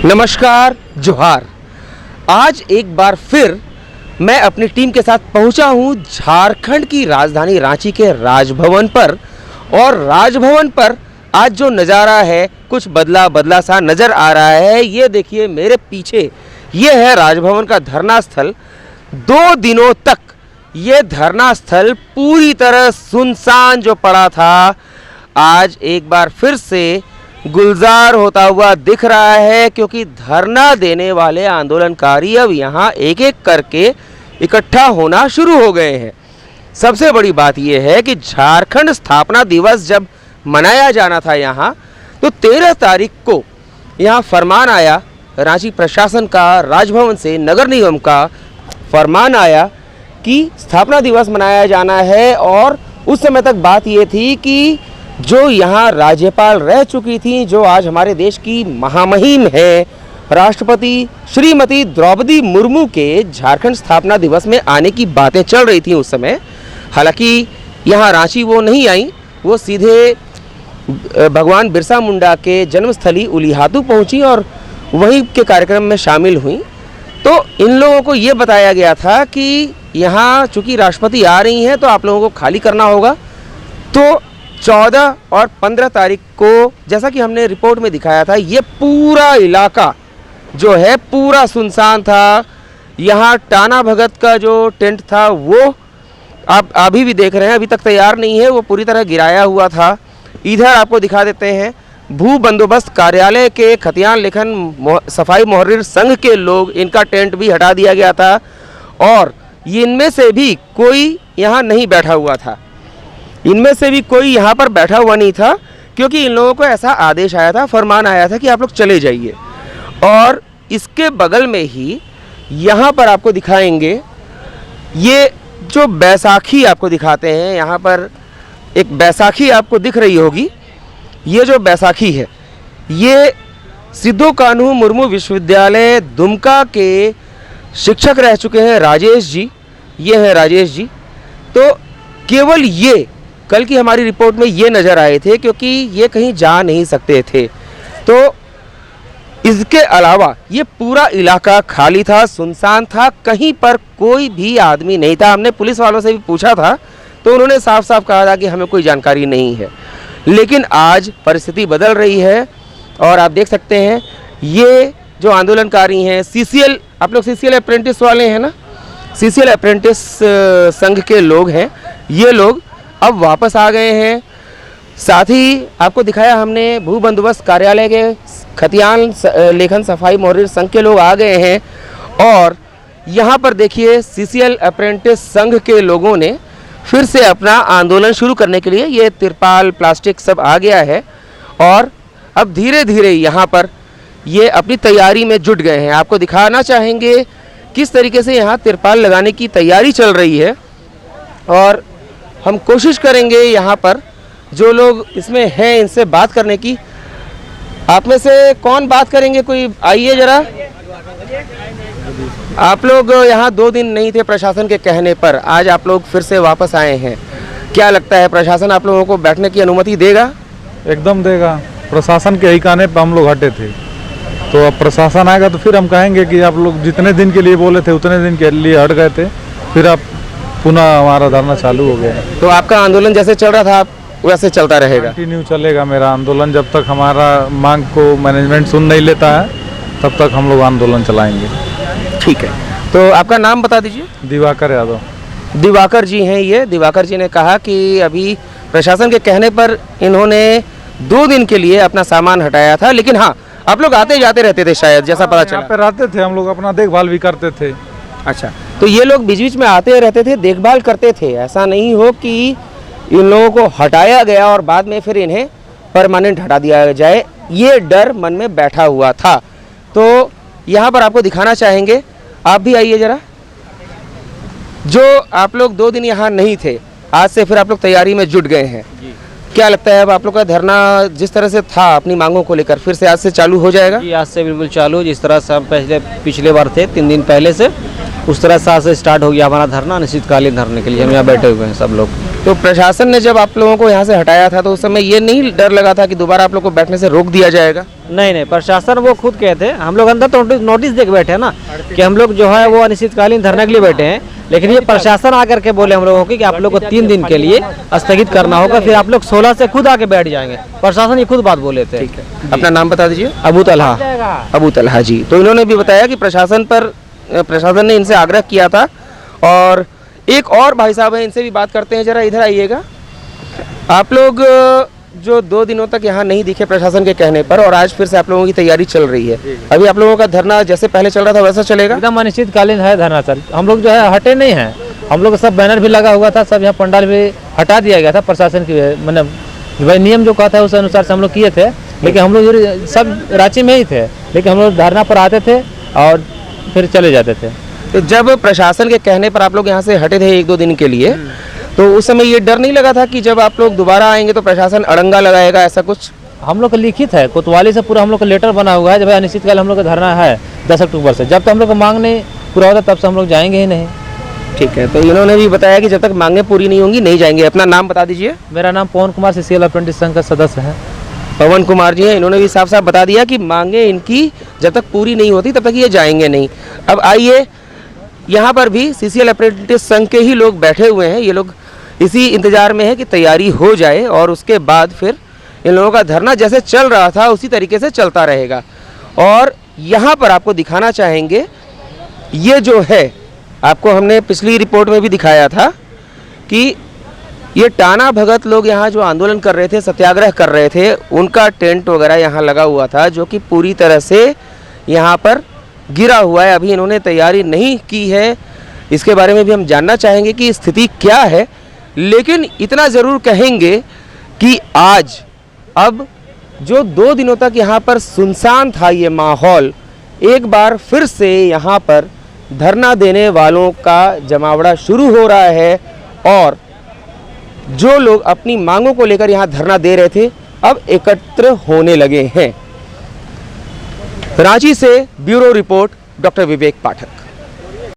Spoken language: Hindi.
नमस्कार, जोहार। आज एक बार फिर मैं अपनी टीम के साथ पहुंचा हूं झारखंड की राजधानी रांची के राजभवन पर। और राजभवन पर आज जो नज़ारा है कुछ बदला सा नज़र आ रहा है। ये देखिए मेरे पीछे, ये है राजभवन का धरना स्थल। 2 दिनों तक ये धरना स्थल पूरी तरह सुनसान जो पड़ा था, आज एक बार फिर से गुलजार होता हुआ दिख रहा है, क्योंकि धरना देने वाले आंदोलनकारी अब यहाँ एक एक करके इकट्ठा होना शुरू हो गए हैं। सबसे बड़ी बात यह है कि झारखंड स्थापना दिवस जब मनाया जाना था यहाँ, तो 13 तारीख को यहाँ फरमान आया रांची प्रशासन का, राजभवन से नगर निगम का फरमान आया कि स्थापना दिवस मनाया जाना है। और उस समय तक बात ये थी कि जो यहाँ राज्यपाल रह चुकी थी, जो आज हमारे देश की महामहिम है, राष्ट्रपति श्रीमती द्रौपदी मुर्मू के झारखंड स्थापना दिवस में आने की बातें चल रही थी उस समय। हालांकि यहाँ रांची वो नहीं आई, वो सीधे भगवान बिरसा मुंडा के जन्मस्थली उलीहातू पहुँची और वहीं के कार्यक्रम में शामिल हुई। तो इन लोगों को ये बताया गया था कि यहाँ चूँकि राष्ट्रपति आ रही हैं तो आप लोगों को खाली करना होगा। तो 14 और 15 तारीख को, जैसा कि हमने रिपोर्ट में दिखाया था, ये पूरा इलाका जो है पूरा सुनसान था। यहाँ टाना भगत का जो टेंट था वो आप अभी भी देख रहे हैं, अभी तक तैयार नहीं है, वो पूरी तरह गिराया हुआ था। इधर आपको दिखा देते हैं, भू बंदोबस्त कार्यालय के खतियान लेखन सफाई मोहर्रिर संघ के लोग, इनका टेंट भी हटा दिया गया था। और इनमें से भी कोई यहाँ नहीं बैठा हुआ था, इनमें से भी कोई यहाँ पर बैठा हुआ नहीं था, क्योंकि इन लोगों को ऐसा आदेश आया था, फरमान आया था कि आप लोग चले जाइए। और इसके बगल में ही यहाँ पर आपको दिखाएंगे, ये जो बैसाखी आपको दिखाते हैं, यहाँ पर एक बैसाखी आपको दिख रही होगी। ये जो बैसाखी है, ये सिद्धो कान्हू मुर्मू विश्वविद्यालय दुमका के शिक्षक रह चुके हैं राजेश जी। ये हैं राजेश जी। तो केवल ये कल की हमारी रिपोर्ट में ये नज़र आए थे, क्योंकि ये कहीं जा नहीं सकते थे। तो इसके अलावा ये पूरा इलाका खाली था, सुनसान था, कहीं पर कोई भी आदमी नहीं था। हमने पुलिस वालों से भी पूछा था तो उन्होंने साफ साफ कहा था कि हमें कोई जानकारी नहीं है। लेकिन आज परिस्थिति बदल रही है और आप देख सकते हैं, ये जो आंदोलनकारी हैं, सीसीएल, आप लोग सीसीएल अप्रेंटिस वाले हैं ना, सीसीएल अप्रेंटिस संघ के लोग हैं, ये लोग अब वापस आ गए हैं। साथ ही आपको दिखाया हमने, भू बंदोबस्त कार्यालय के खतियान लेखन सफाई मोहर्रिर संघ के लोग आ गए हैं। और यहाँ पर देखिए, सीसीएल अप्रेंटिस संघ के लोगों ने फिर से अपना आंदोलन शुरू करने के लिए ये तिरपाल प्लास्टिक सब आ गया है और अब धीरे धीरे यहाँ पर ये अपनी तैयारी में जुट गए हैं। आपको दिखाना चाहेंगे किस तरीके से यहाँ तिरपाल लगाने की तैयारी चल रही है। और हम कोशिश करेंगे यहाँ पर जो लोग इसमें हैं इनसे बात करने की। आप में से कौन बात करेंगे, कोई आइए ज़रा। आप लोग यहाँ 2 दिन नहीं थे प्रशासन के कहने पर, आज आप लोग फिर से वापस आए हैं। क्या लगता है, प्रशासन आप लोगों को बैठने की अनुमति देगा? एकदम देगा। प्रशासन के ही कहने पर हम लोग हटे थे, तो अब प्रशासन आएगा तो फिर हम कहेंगे कि आप लोग जितने दिन के लिए बोले थे उतने दिन के लिए हट गए थे, फिर अब पुनः हमारा धरना चालू हो गया। तो आपका आंदोलन जैसे चल रहा था आप वैसे चलता रहेगा? कंटिन्यू चलेगा मेरा आंदोलन, जब तक हमारा मांग को मैनेजमेंट सुन नहीं लेता है तब तक हम लोग आंदोलन चलाएंगे। ठीक है, तो आपका नाम बता दीजिए। दिवाकर यादव। दिवाकर जी हैं ये। दिवाकर जी ने कहा कि अभी प्रशासन के कहने पर इन्होंने 2 दिन के लिए अपना सामान हटाया था, लेकिन हाँ, आप लोग आते जाते रहते थे शायद, जैसा पता चला। यहाँ पे रहते थे हम लोग, अपना देखभाल भी करते थे। अच्छा, तो ये लोग बीच बीच में आते रहते थे, देखभाल करते थे। ऐसा नहीं हो कि इन लोगों को हटाया गया और बाद में फिर इन्हें परमानेंट हटा दिया जाए, ये डर मन में बैठा हुआ था। तो यहाँ पर आपको दिखाना चाहेंगे, आप भी आइए ज़रा। जो आप लोग 2 दिन यहाँ नहीं थे, आज से फिर आप लोग तैयारी में जुट गए हैं। क्या लगता है, अब आप लोग का धरना जिस तरह से था अपनी मांगों को लेकर, फिर से आज से चालू हो जाएगा? जी, आज से बिल्कुल चालू। जिस तरह से हम पिछले बार थे 3 दिन पहले से, उस तरह से आज से स्टार्ट हो गया हमारा धरना। अनिश्चितकालीन धरने के लिए हम यहाँ बैठे हुए हैं सब लोग। तो प्रशासन ने जब आप लोगों को यहाँ से हटाया था तो उस समय ये नहीं डर लगा था कि दोबारा आप लोग को बैठने से रोक दिया जाएगा? नहीं नहीं, प्रशासन वो खुद कहे थे, हम लोग अंदर तो नोटिस दे के बैठे हैं ना कि हम लोग जो है वो अनिश्चितकालीन धरने के लिए बैठे हैं, लेकिन ये प्रशासन आकर के बोले हम लोगों को कि आप लोग को 3 दिन के लिए स्थगित करना होगा, फिर आप लोग 16 से खुद आके बैठ जाएंगे। प्रशासन ये खुद बात बोले थे। अपना नाम बता दीजिए। अबू तलहा। अबू तलहा जी। तो इन्होंने भी बताया कि प्रशासन ने इनसे आग्रह किया था। और एक और भाई साहब हैं, इनसे भी बात करते हैं, जरा इधर आइएगा। आप लोग जो 2 दिनों तक यहाँ नहीं दिखे प्रशासन के कहने पर, और आज फिर से आप लोगों की तैयारी चल रही है, अभी आप लोगों का धरना जैसे पहले चल रहा था वैसा चलेगा? एकदम अनिश्चितकालीन है धरना सर। हम लोग जो है हटे नहीं हैं, हम लोग सब बैनर भी लगा हुआ था, सब यहाँ पंडाल भी हटा दिया गया था प्रशासन की, मतलब भाई नियम जो कहा था उस अनुसार से हम लोग किए थे। लेकिन हम लोग सब रांची में ही थे, लेकिन हम लोग धरना पर आते थे और फिर चले जाते थे। तो जब प्रशासन के कहने पर आप लोग यहाँ से हटे थे 1-2 दिन के लिए, तो उस समय ये डर नहीं लगा था कि जब आप लोग दोबारा आएंगे तो प्रशासन अड़ंगा लगाएगा, ऐसा कुछ? हम लोग का लिखित है, कोतवाली से पूरा हम लोग का लेटर बना हुआ है, जब अनिश्चितकाल हम लोग का धरना है 10 अक्टूबर से। जब तक हम लोग का मांग नहीं पूरा होता तब से हम लोग जाएंगे ही नहीं। ठीक है, तो इन्होंने भी बताया कि जब तक मांगे पूरी नहीं होंगी नहीं जाएंगे। अपना नाम बता दीजिए। मेरा नाम पवन कुमार सीसीएल अप्रेंटिस संघ का सदस्य है। पवन कुमार जी हैं, इन्होंने भी साफ साफ बता दिया कि मांगे इनकी जब तक पूरी नहीं होती तब तक ये जाएंगे नहीं। अब आइए, यहाँ पर भी सीसीएल अप्रेंटिस संघ के ही लोग बैठे हुए हैं। ये लोग इसी इंतजार में है कि तैयारी हो जाए और उसके बाद फिर इन लोगों का धरना जैसे चल रहा था उसी तरीके से चलता रहेगा। और यहाँ पर आपको दिखाना चाहेंगे, ये जो है आपको हमने पिछली रिपोर्ट में भी दिखाया था कि ये टाना भगत लोग यहाँ जो आंदोलन कर रहे थे, सत्याग्रह कर रहे थे, उनका टेंट वगैरह यहाँ लगा हुआ था, जो कि पूरी तरह से यहाँ पर गिरा हुआ है। अभी इन्होंने तैयारी नहीं की है, इसके बारे में भी हम जानना चाहेंगे कि स्थिति क्या है। लेकिन इतना ज़रूर कहेंगे कि आज अब जो 2 दिनों तक यहाँ पर सुनसान था ये माहौल, एक बार फिर से यहाँ पर धरना देने वालों का जमावड़ा शुरू हो रहा है। और जो लोग अपनी मांगों को लेकर यहाँ धरना दे रहे थे अब एकत्र होने लगे हैं। रांची से ब्यूरो रिपोर्ट, डॉक्टर विवेक पाठक।